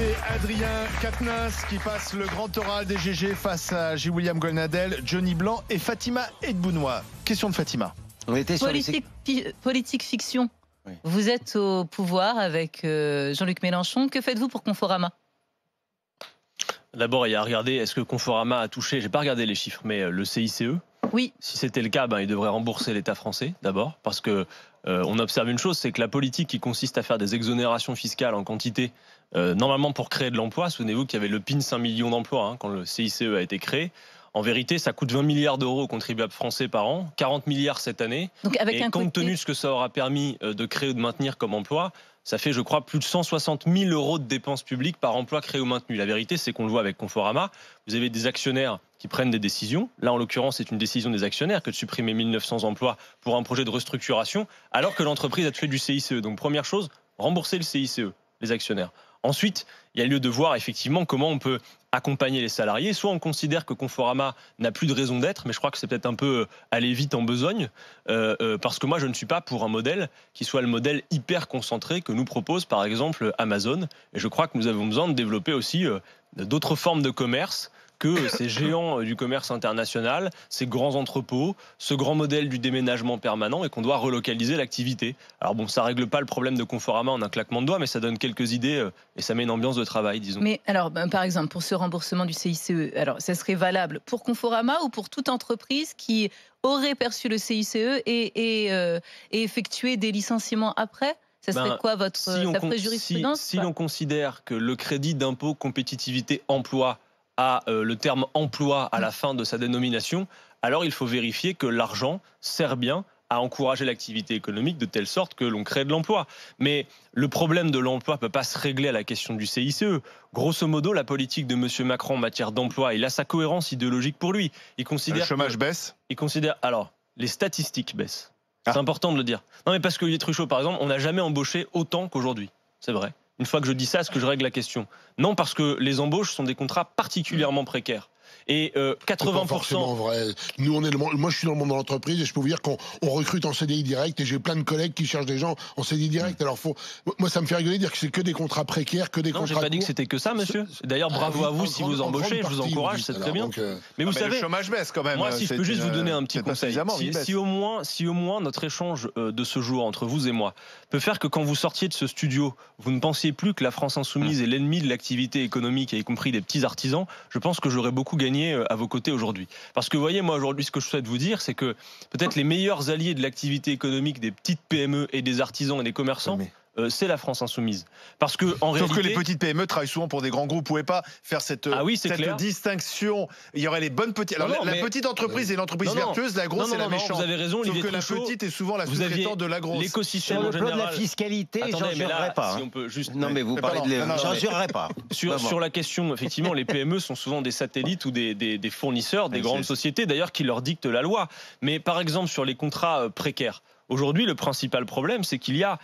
C'est Adrien Quatennens qui passe le grand oral des GG face à J. William Golnadel, Johnny Blanc et Fatima Edbounoua. Question de Fatima. On était sur politique fiction. Oui. Vous êtes au pouvoir avec Jean-Luc Mélenchon. Que faites-vous pour Conforama ? D'abord, il y a à regarder, est-ce que Conforama a touché, j'ai pas regardé les chiffres, mais le CICE. Oui. Si c'était le cas, il devrait rembourser l'État français d'abord, parce que on observe une chose, c'est que la politique qui consiste à faire des exonérations fiscales en quantité, normalement pour créer de l'emploi, souvenez-vous qu'il y avait le PIN 5 millions d'emplois quand le CICE a été créé. En vérité, ça coûte 20 milliards d'euros aux contribuables français par an, 40 milliards cette année. Donc avec et compte tenu de ce que ça aura permis de créer ou de maintenir comme emploi, ça fait, je crois, plus de 160 000 euros de dépenses publiques par emploi créé ou maintenu. La vérité, c'est qu'on le voit avec Conforama. Vous avez des actionnaires qui prennent des décisions. Là, en l'occurrence, c'est une décision des actionnaires que de supprimer 1900 emplois pour un projet de restructuration, alors que l'entreprise a fait du CICE. Donc, première chose, rembourser le CICE, les actionnaires. Ensuite, il y a lieu de voir effectivement comment on peut accompagner les salariés. Soit on considère que Conforama n'a plus de raison d'être, mais je crois que c'est peut-être un peu aller vite en besogne, parce que moi je ne suis pas pour un modèle qui soit le modèle hyper concentré que nous propose par exemple Amazon. Et je crois que nous avons besoin de développer aussi d'autres formes de commerce que ces géants du commerce international, ces grands entrepôts, ce grand modèle du déménagement permanent, et qu'on doit relocaliser l'activité. Alors bon, ça règle pas le problème de Conforama en un claquement de doigts, mais ça donne quelques idées et ça met une ambiance de travail, disons. Mais alors, par exemple, pour ce remboursement du CICE, alors ça serait valable pour Conforama ou pour toute entreprise qui aurait perçu le CICE et effectué des licenciements après ? Ça serait quoi votre jurisprudence ? Si l'on considère que le crédit d'impôt compétitivité emploi a le terme emploi à la fin de sa dénomination, alors il faut vérifier que l'argent sert bien à encourager l'activité économique de telle sorte que l'on crée de l'emploi. Mais le problème de l'emploi ne peut pas se régler à la question du CICE. Grosso modo, la politique de M. Macron en matière d'emploi, il a sa cohérence idéologique pour lui. Il considère le chômage baisse ? Il considère... Alors, les statistiques baissent. C'est important de le dire. Non, mais parce que Olivier Truchot, par exemple, on n'a jamais embauché autant qu'aujourd'hui. C'est vrai. Une fois que je dis ça, est-ce que je règle la question ? Non, parce que les embauches sont des contrats particulièrement précaires. Et 80%. Forcément vrai. Nous, moi, je suis dans le monde de l'entreprise et je peux vous dire qu'on recrute en CDI direct et j'ai plein de collègues qui cherchent des gens en CDI direct. Alors, moi, ça me fait rigoler de dire que c'est que des contrats précaires, que des contrats. Non, j'ai pas dit que c'était que ça, monsieur. D'ailleurs, bravo à vous si vous embauchez. Je vous encourage, c'est très bien. Mais vous savez, le chômage baisse quand même. Moi, si je peux juste vous donner un petit conseil. Si au moins notre échange de ce jour entre vous et moi peut faire que quand vous sortiez de ce studio, vous ne pensiez plus que la France insoumise est l'ennemi de l'activité économique, et y compris des petits artisans, je pense que j'aurais beaucoup gagné à vos côtés aujourd'hui. Parce que vous voyez, moi aujourd'hui, ce que je souhaite vous dire, c'est que peut-être les meilleurs alliés de l'activité économique des petites PME et des artisans et des commerçants, c'est la France insoumise. Parce que en réalité, sauf que les petites PME travaillent souvent pour des grands groupes. Vous ne pouvez pas faire cette distinction. Il y aurait les bonnes petites. Alors la petite entreprise est l'entreprise vertueuse, la grosse c'est la méchante. Vous avez raison, sauf que la petite est souvent la sous-traitante de la grosse. L'écosystème en général. Sur le plan de la fiscalité, j'en jurerai pas. Si on peut juste... Non mais vous parlez de... J'en jurerai pas. Sur la question, effectivement, les PME sont souvent des satellites ou des fournisseurs, des grandes sociétés d'ailleurs qui leur dictent la loi. Mais par exemple, sur les contrats précaires, aujourd'hui, le principal problème, c'est qu'il y a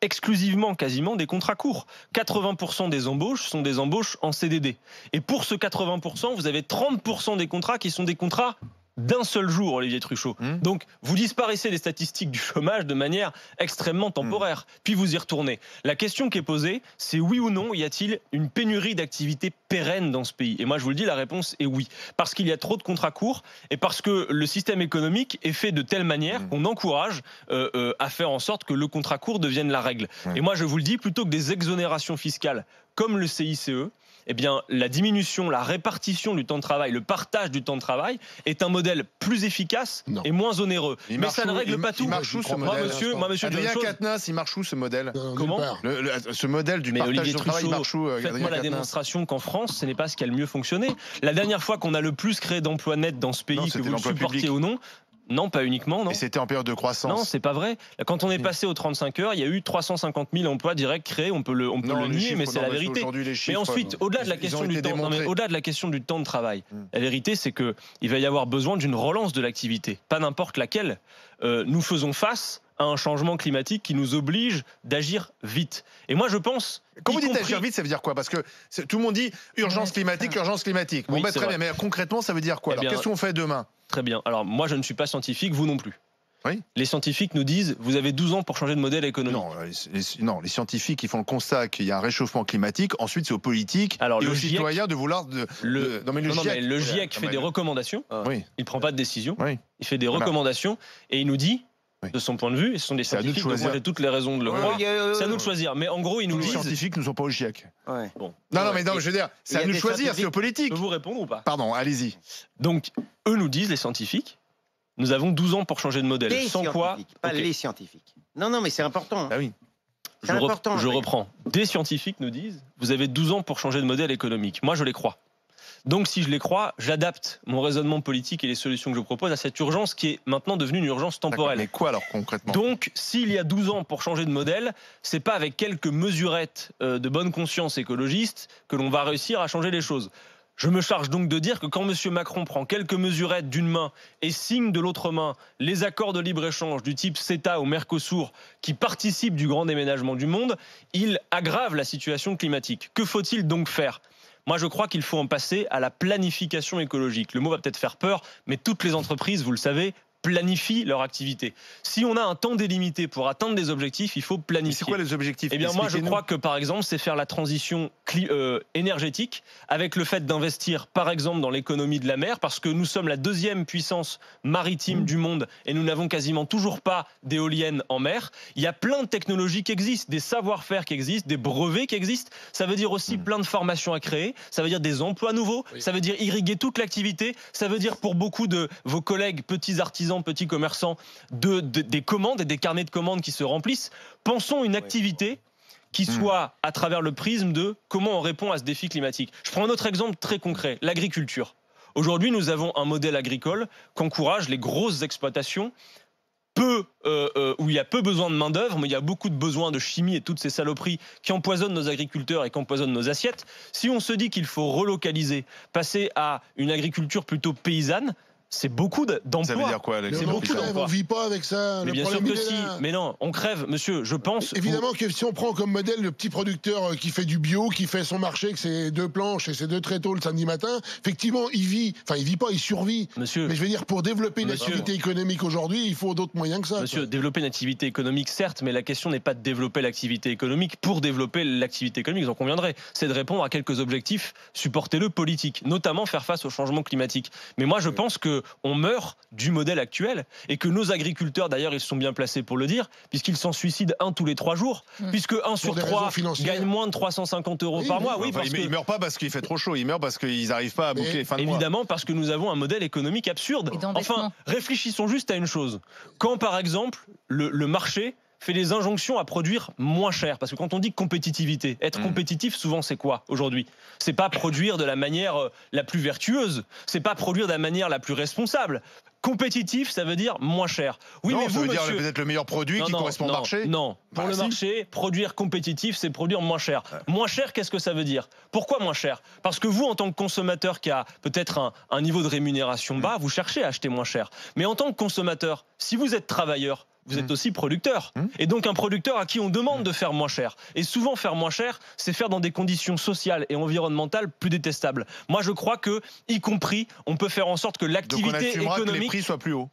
exclusivement, quasiment, des contrats courts. 80% des embauches sont des embauches en CDD. Et pour ce 80%, vous avez 30% des contrats qui sont des contrats d'un seul jour, Olivier Truchot. Donc, vous disparaissez des statistiques du chômage de manière extrêmement temporaire. Puis vous y retournez. La question qui est posée, c'est oui ou non, y a-t-il une pénurie d'activités pérennes dans ce pays ? Et moi, je vous le dis, la réponse est oui. Parce qu'il y a trop de contrats courts et parce que le système économique est fait de telle manière qu'on encourage à faire en sorte que le contrat court devienne la règle. Et moi, je vous le dis, plutôt que des exonérations fiscales comme le CICE, eh bien, la diminution, la répartition du temps de travail, le partage du temps de travail est un modèle plus efficace et moins onéreux. Mais ça ne règle pas tout. Il marche où ce modèle ? Monsieur Adrien Quatennens, il marche où ce modèle ? Comment ? Ce modèle du partage du travail, il marche où ? Faites-moi la démonstration qu'en France, ce n'est pas ce qui a le mieux fonctionné. La dernière fois qu'on a le plus créé d'emplois nets dans ce pays, que vous le supportiez ou non, non, pas uniquement, non. Et c'était en période de croissance. Non, c'est pas vrai. Quand on est passé aux 35 heures, il y a eu 350 000 emplois directs créés. On peut le nier, mais c'est la vérité. Mais ensuite, au-delà de la question du temps, au-delà de la question du temps de travail, la vérité, c'est que il va y avoir besoin d'une relance de l'activité, pas n'importe laquelle. Nous faisons face à un changement climatique qui nous oblige d'agir vite. Et moi, je pense... Quand vous dites agir vite, ça veut dire quoi ? Parce que tout le monde dit urgence climatique, urgence climatique. Bon, très bien, mais concrètement, ça veut dire quoi ? Alors, qu'est-ce qu'on fait demain ? Très bien. Alors, moi, je ne suis pas scientifique, vous non plus. Oui. Les scientifiques nous disent vous avez 12 ans pour changer de modèle économique. Non, les scientifiques ils font le constat qu'il y a un réchauffement climatique. Ensuite, c'est aux politiques et aux citoyens de vouloir. Le GIEC fait des recommandations. Il ne prend pas de décision. Il fait des recommandations et il nous dit. De son point de vue, et ce sont des scientifiques, donc moi j'ai toutes les raisons de le croire. C'est à nous de choisir. Mais en gros, ils nous disent. Les scientifiques ne sont pas au GIEC. Bon. Non, mais je veux dire, c'est à nous de choisir, c'est aux politiques. Je peux vous répondre ou pas? Pardon, allez-y. Donc, eux nous disent, les scientifiques, nous avons 12 ans pour changer de modèle. Sans quoi pas les scientifiques. Non, mais c'est important. Ah oui. Je reprends. Des scientifiques nous disent, vous avez 12 ans pour changer de modèle économique. Moi, je les crois. Donc, si je les crois, j'adapte mon raisonnement politique et les solutions que je propose à cette urgence qui est maintenant devenue une urgence temporelle. Mais quoi alors concrètement? Donc, s'il y a 12 ans pour changer de modèle, c'est pas avec quelques mesurettes de bonne conscience écologiste que l'on va réussir à changer les choses. Je me charge donc de dire que quand M. Macron prend quelques mesurettes d'une main et signe de l'autre main les accords de libre-échange du type CETA ou Mercosur qui participent du grand déménagement du monde, il aggrave la situation climatique. Que faut-il donc faire ? Moi, je crois qu'il faut en passer à la planification écologique. Le mot va peut-être faire peur, mais toutes les entreprises, vous le savez, planifient leur activité. Si on a un temps délimité pour atteindre des objectifs, il faut planifier. C'est quoi les objectifs? Eh bien, moi, je crois que, par exemple, c'est faire la transition énergétique avec le fait d'investir, par exemple, dans l'économie de la mer, parce que nous sommes la deuxième puissance maritime du monde et nous n'avons quasiment toujours pas d'éoliennes en mer. Il y a plein de technologies qui existent, des savoir-faire qui existent, des brevets qui existent. Ça veut dire aussi plein de formations à créer. Ça veut dire des emplois nouveaux. Ça veut dire irriguer toute l'activité. Ça veut dire pour beaucoup de vos collègues petits artisans, petits commerçants, des commandes et des carnets de commandes qui se remplissent. Pensons une activité qui soit à travers le prisme de comment on répond à ce défi climatique. Je prends un autre exemple très concret, l'agriculture. Aujourd'hui, nous avons un modèle agricole qu'encourage les grosses exploitations où il y a peu besoin de main-d'œuvre, mais il y a beaucoup de besoins de chimie et toutes ces saloperies qui empoisonnent nos agriculteurs et qui empoisonnent nos assiettes. Si on se dit qu'il faut relocaliser, passer à une agriculture plutôt paysanne, c'est beaucoup d'emplois. Ça veut dire quoi, c'est beaucoup d'emplois. On vit pas avec ça. Mais bien sûr que si. Mais non, on crève, monsieur, je pense. Évidemment que si on prend comme modèle le petit producteur qui fait du bio, qui fait son marché avec ses 2 planches et ses 2 tréteaux le samedi matin, effectivement, il vit pas, il survit. Monsieur, mais je veux dire, pour développer une activité économique aujourd'hui, il faut d'autres moyens que ça. Monsieur, développer une activité économique, certes, mais la question n'est pas de développer l'activité économique pour développer l'activité économique, vous en conviendrez. C'est de répondre à quelques objectifs, supportez-le, politiques, notamment faire face au changement climatique. Mais moi, je pense qu'on meurt du modèle actuel et que nos agriculteurs, d'ailleurs, ils sont bien placés pour le dire, puisqu'ils s'en suicident 1 tous les 3 jours, puisque 1 sur 3 gagne moins de 350 € par mois. Oui, parce il meurt pas parce qu'il fait trop chaud, il meurt parce qu'ils n'arrivent pas à boucler les fins de mois. Évidemment, parce que nous avons un modèle économique absurde. Enfin, réfléchissons juste à une chose. Quand, par exemple, le marché fait des injonctions à produire moins cher. Parce que quand on dit compétitivité, être compétitif, souvent, c'est quoi aujourd'hui? C'est pas produire de la manière la plus vertueuse. C'est pas produire de la manière la plus responsable. Compétitif, ça veut dire moins cher. Oui, non, mais ça veut dire monsieur, peut-être le meilleur produit qui correspond au marché. Non, pour le marché, produire compétitif, c'est produire moins cher. Moins cher, qu'est-ce que ça veut dire? Pourquoi moins cher? Parce que vous, en tant que consommateur qui a peut-être un niveau de rémunération bas, vous cherchez à acheter moins cher. Mais en tant que consommateur, si vous êtes travailleur, vous êtes aussi producteur. Et donc un producteur à qui on demande de faire moins cher. Et souvent faire moins cher, c'est faire dans des conditions sociales et environnementales plus détestables. Moi je crois que, y compris, on peut faire en sorte que l'activité économique... que les prix soient plus hauts.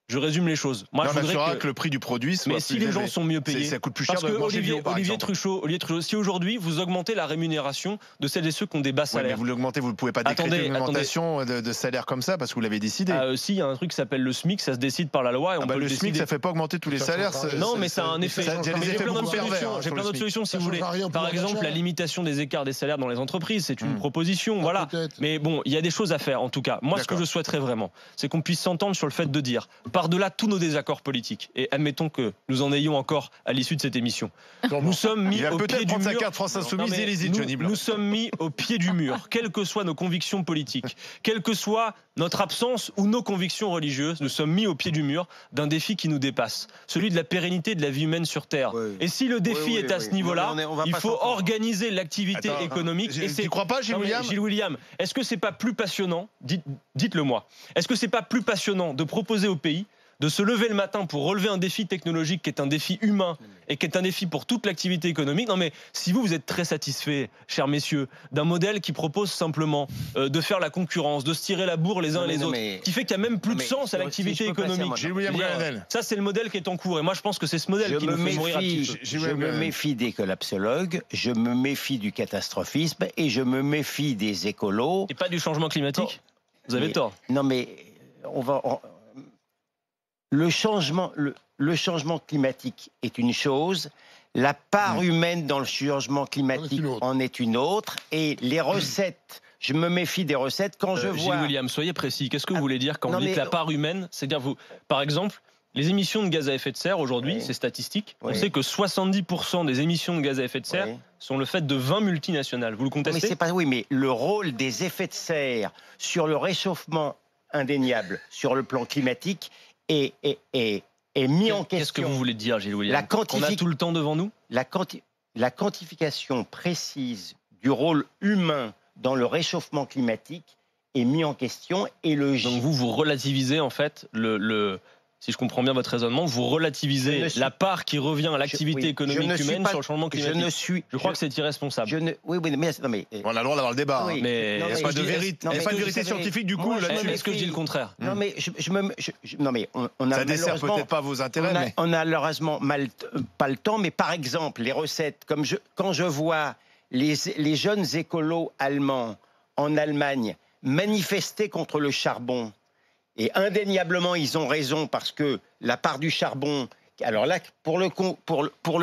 Je résume les choses. Moi, on assurera que le prix du produit soit mais si les gens sont mieux payés, ça coûte plus cher de manger bio, par Olivier exemple. Truchot, si aujourd'hui vous augmentez la rémunération de celles et ceux qui ont des bas salaires, mais vous l'augmentez, vous ne pouvez pas décréter une augmentation de salaire comme ça parce que vous l'avez décidé. Si, il y a un truc qui s'appelle le SMIC, ça se décide par la loi et on peut le SMIC, ça fait pas augmenter tous les salaires. Non, mais ça a un effet. J'ai plein d'autres solutions si vous voulez. Par exemple, la limitation des écarts des salaires dans les entreprises, c'est une proposition, voilà. Mais bon, il y a des choses à faire en tout cas. Moi, ce que je souhaiterais vraiment, c'est qu'on puisse s'entendre sur le fait de dire, par-delà tous nos désaccords politiques, et admettons que nous en ayons encore à l'issue de cette émission. Nous sommes mis au pied du mur. Nous sommes mis au pied du mur, quelles que soient nos convictions politiques, quelle que soit notre absence ou nos convictions religieuses, nous sommes mis au pied du mur d'un défi qui nous dépasse, celui de la pérennité de la vie humaine sur Terre. Et si le défi est à ce niveau-là, il faut organiser l'activité économique. Tu ne crois pas, Gilles William ? Gilles William, est-ce que c'est pas plus passionnant, dites-le moi, est-ce que c'est pas plus passionnant de proposer au pays de se lever le matin pour relever un défi technologique qui est un défi humain et qui est un défi pour toute l'activité économique. Non mais si vous êtes très satisfaits, chers messieurs, d'un modèle qui propose simplement de faire la concurrence, de se tirer la bourre les uns les autres, qui fait qu'il n'y a même plus de sens à l'activité économique. Ça, c'est le modèle qui est en cours. Et moi, je pense que c'est ce modèle qui nous fait mourir un petit peu. Je me méfie des collapsologues, je me méfie du catastrophisme et je me méfie des écolos. Et pas du changement climatique ? Vous avez tort. Non mais le changement climatique est une chose, la part humaine dans le changement climatique en est une autre, et les recettes, je me méfie des recettes quand je vois... Gilles William, soyez précis, qu'est-ce que vous voulez dire quand vous dites la part humaine ? C'est-à-dire, par exemple, les émissions de gaz à effet de serre, aujourd'hui, c'est statistique, on sait que 70% des émissions de gaz à effet de serre sont le fait de 20 multinationales. Vous le contestez ? Mais le rôle des effets de serre sur le réchauffement indéniable, sur le plan climatique, est mis en question. Qu'est-ce que vous voulez dire, Gilles William ? On a tout le temps devant nous ? La quantification précise du rôle humain dans le réchauffement climatique est mise en question. Donc vous relativisez en fait si je comprends bien votre raisonnement, vous relativisez la part qui revient à l'activité économique humaine sur le changement climatique. Je crois que c'est irresponsable. On a le droit d'avoir le débat. Mais il n'y a pas de vérité scientifique du coup là-dessus. Est-ce que je dis le contraire ? Non mais on a ça dessert peut-être pas vos intérêts. On a malheureusement pas le temps. Mais par exemple, les recettes, quand je vois les jeunes écolos allemands en Allemagne manifester contre le charbon. Et indéniablement, ils ont raison parce que la part du charbon, alors là, pour le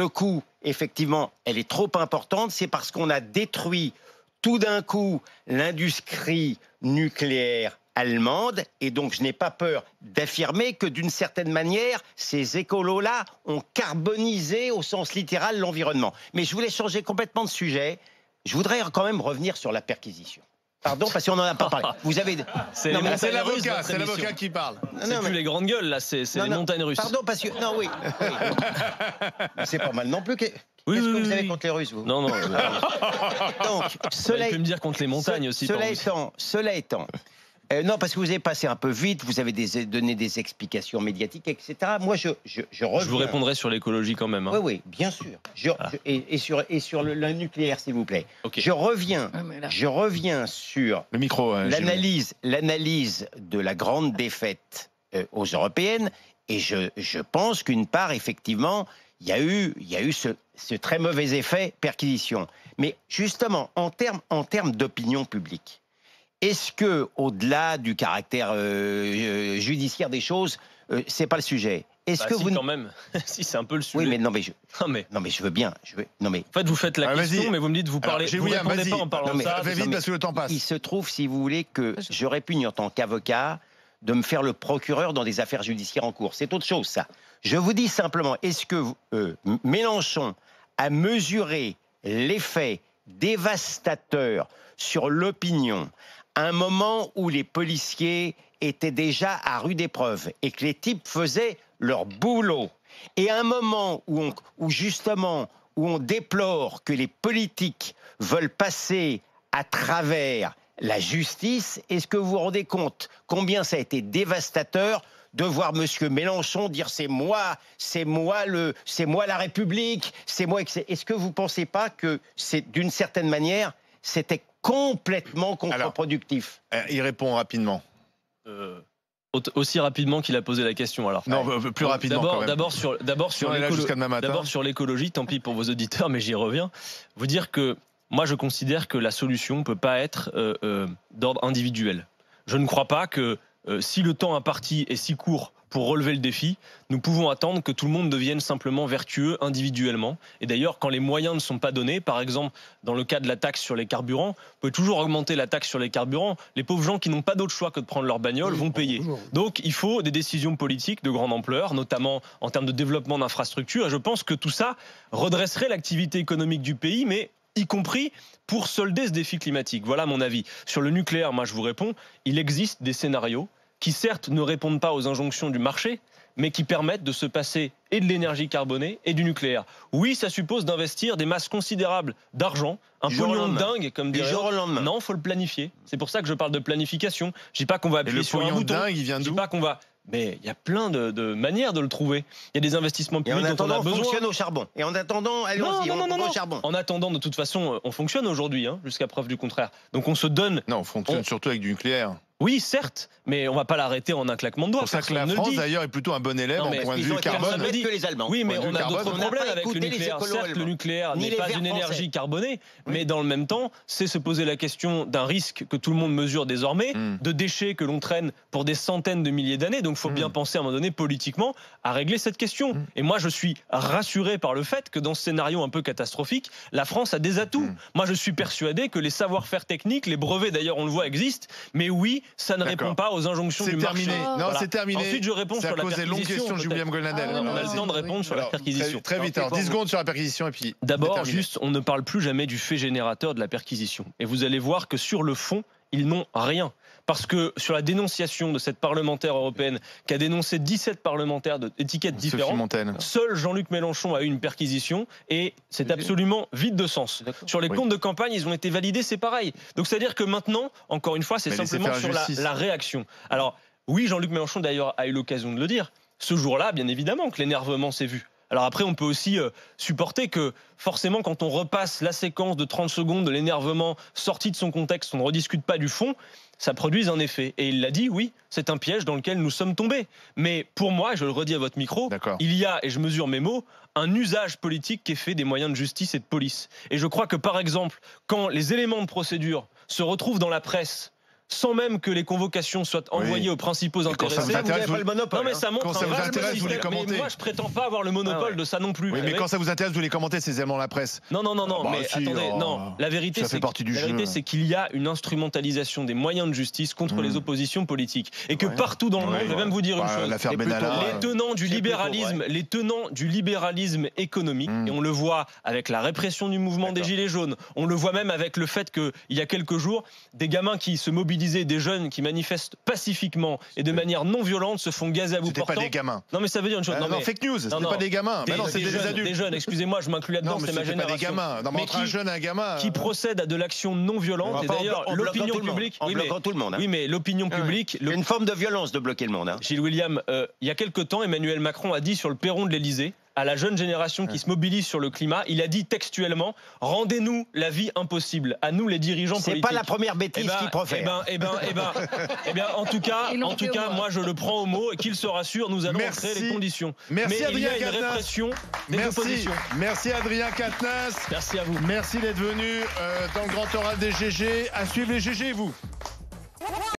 coup, effectivement, elle est trop importante. C'est parce qu'on a détruit tout d'un coup l'industrie nucléaire allemande. Et donc, je n'ai pas peur d'affirmer que d'une certaine manière, ces écolos-là ont carbonisé au sens littéral l'environnement. Mais je voulais changer complètement de sujet. Je voudrais quand même revenir sur la perquisition. Pardon, parce qu'on n'en a pas parlé. Vous avez... C'est l'avocat qui parle. C'est plus les grandes gueules, là, c'est les montagnes russes. Pardon, parce que... Non, oui. C'est pas mal non plus. Qu'est-ce que vous avez contre les Russes, vous ? Non. Donc, cela... Vous pouvez me dire contre les montagnes aussi. Cela étant... non, parce que vous avez passé un peu vite, vous avez donné des explications médiatiques, etc. Moi, je reviens... Je vous répondrai sur l'écologie quand même. Hein. Oui, bien sûr. Et sur le nucléaire, s'il vous plaît. Okay. Je reviens sur le micro, l'analyse de la grande défaite aux européennes, et je pense qu'une part, effectivement, il y a eu ce très mauvais effet perquisition. Mais justement, en termes d'opinion publique, est-ce que, au-delà du caractère judiciaire des choses, c'est pas le sujet ? Est-ce que quand même, si c'est un peu le sujet. Oui, mais non, mais je veux bien. En fait, vous faites la question, mais vous me dites vous parlez. Vous répondez pas en parlant de ça. Vite parce que le temps passe. Il se trouve, si vous voulez, que je répugne en tant qu'avocat de me faire le procureur dans des affaires judiciaires en cours. C'est autre chose, ça. Je vous dis simplement, est-ce que Mélenchon a mesuré l'effet dévastateur sur l'opinion à un moment où les policiers étaient déjà à rude épreuve et que les types faisaient leur boulot, et à un moment où justement on déplore que les politiques veulent passer à travers la justice, est-ce que vous vous rendez compte combien ça a été dévastateur de voir Monsieur Mélenchon dire c'est moi la République, c'est moi. Est-ce que vous pensez pas que c'est d'une certaine manière c'était complètement contre-productif? Alors, il répond rapidement. Aussi rapidement qu'il a posé la question. Alors. Non, plus rapidement. D'abord sur l'écologie, tant pis pour vos auditeurs, mais j'y reviens. Vous dire que moi je considère que la solution ne peut pas être d'ordre individuel. Je ne crois pas que si le temps imparti est si court pour relever le défi, nous pouvons attendre que tout le monde devienne simplement vertueux individuellement. Et d'ailleurs, quand les moyens ne sont pas donnés, par exemple, dans le cas de la taxe sur les carburants, vous pouvez toujours augmenter la taxe sur les carburants. Les pauvres gens qui n'ont pas d'autre choix que de prendre leur bagnole vont payer. Donc, il faut des décisions politiques de grande ampleur, notamment en termes de développement d'infrastructures. Et je pense que tout ça redresserait l'activité économique du pays, mais y compris pour solder ce défi climatique. Voilà mon avis. Sur le nucléaire, moi je vous réponds, il existe des scénarios qui certes ne répondent pas aux injonctions du marché, mais qui permettent de se passer et de l'énergie carbonée et du nucléaire. Oui, ça suppose d'investir des masses considérables d'argent, un pognon de dingue, comme dirait l'autre. Non, il faut le planifier. C'est pour ça que je parle de planification. Je dis pas qu'on va appuyer sur un bouton. Je dis pas qu'on va Mais il y a plein de manières de le trouver. Il y a des investissements publics dont on a besoin. On fonctionne au charbon. Et en attendant, allons-y, on au charbon. En attendant, de toute façon, on fonctionne aujourd'hui, jusqu'à preuve du contraire. Donc on se donne... Non, on fonctionne surtout avec du nucléaire. Oui, certes, mais on ne va pas l'arrêter en un claquement de doigts. C'est pour ça que la France, d'ailleurs, est plutôt un bon élève en point de vue carbone. Que les Allemands. Oui, mais on a d'autres problèmes avec le nucléaire. Certes, le nucléaire n'est pas une énergie carbonée, mais dans le même temps, c'est se poser la question d'un risque que tout le monde mesure désormais, de déchets que l'on traîne pour des centaines de milliers d'années. Donc il faut bien penser à un moment donné politiquement à régler cette question. Et moi, je suis rassuré par le fait que dans ce scénario un peu catastrophique, la France a des atouts. Moi, je suis persuadé que les savoir-faire techniques, les brevets d'ailleurs, on le voit, existent. Mais oui, ça ne répond pas aux injonctions du marché. Non, c'est terminé. Ensuite, je réponds sur la perquisition. Longue question, William Goldnadel. On a le temps de répondre sur la perquisition. Très vite. Alors, 10 secondes sur la perquisition et puis. D'abord, juste, on ne parle plus jamais du fait générateur de la perquisition. Et vous allez voir que sur le fond, ils n'ont rien. Parce que sur la dénonciation de cette parlementaire européenne qui a dénoncé 17 parlementaires d'étiquettes différentes, seul Jean-Luc Mélenchon a eu une perquisition et c'est absolument vide de sens. Sur les comptes de campagne, ils ont été validés, c'est pareil. Donc c'est-à-dire que maintenant, encore une fois, c'est simplement sur la réaction. Alors oui, Jean-Luc Mélenchon d'ailleurs a eu l'occasion de le dire. Ce jour-là, bien évidemment que l'énervement s'est vu. Alors après, on peut aussi supporter que forcément, quand on repasse la séquence de 30 secondes de l'énervement sorti de son contexte, on ne rediscute pas du fond, ça produise un effet. Et il l'a dit, oui, c'est un piège dans lequel nous sommes tombés. Mais pour moi, je le redis à votre micro, il y a, et je mesure mes mots, un usage politique qui est fait des moyens de justice et de police. Et je crois que, par exemple, quand les éléments de procédure se retrouvent dans la presse, sans même que les convocations soient envoyées aux principaux intéressés. Quand ça vous intéresse, vous n'avez pas le monopole. Non, mais ça montre quand ça vous intéresse, vous les commentez. Mais moi, je prétends pas avoir le monopole de ça non plus. Oui, mais quand ça vous intéresse, vous les commentez ces éléments de la presse. Non, mais attendez, non. La vérité, c'est qu'il y a une instrumentalisation des moyens de justice contre les oppositions politiques. Et que partout dans le monde, je vais même vous dire une chose. L'affaire Benalla. Les tenants du libéralisme économique, et on le voit avec la répression du mouvement des Gilets jaunes, on le voit même avec le fait qu'il y a quelques jours, des gamins qui se mobilisent, des jeunes qui manifestent pacifiquement et de manière non violente se font gazer à bout portant. C'était pas des gamins. Non, mais ça veut dire une chose. Non, fake news, c'était pas des gamins. Non, c'est des adultes. Des jeunes, excusez-moi, je m'inclus là-dedans, c'est ma génération. Pas des gamins. Non, mais entre un jeune et un gamin. Qui procède à de l'action non violente. Et d'ailleurs, l'opinion publique. En bloquant tout le monde. Oui, mais l'opinion publique. C'est une forme de violence de bloquer le monde. Gilles William, il y a quelque temps, Emmanuel Macron a dit sur le perron de l'Élysée, à la jeune génération qui se mobilise sur le climat, il a dit textuellement « Rendez-nous la vie impossible, à nous les dirigeants politiques ». C'est pas la première bêtise qu'il profère. En tout cas, moi je le prends au mot et qu'il se rassure, nous allons créer les conditions. Merci mais Adrien il y a une répression des oppositions. Merci Adrien Quatennens. Merci à vous. Merci d'être venu dans le grand oral des GG. À suivre les GG, vous.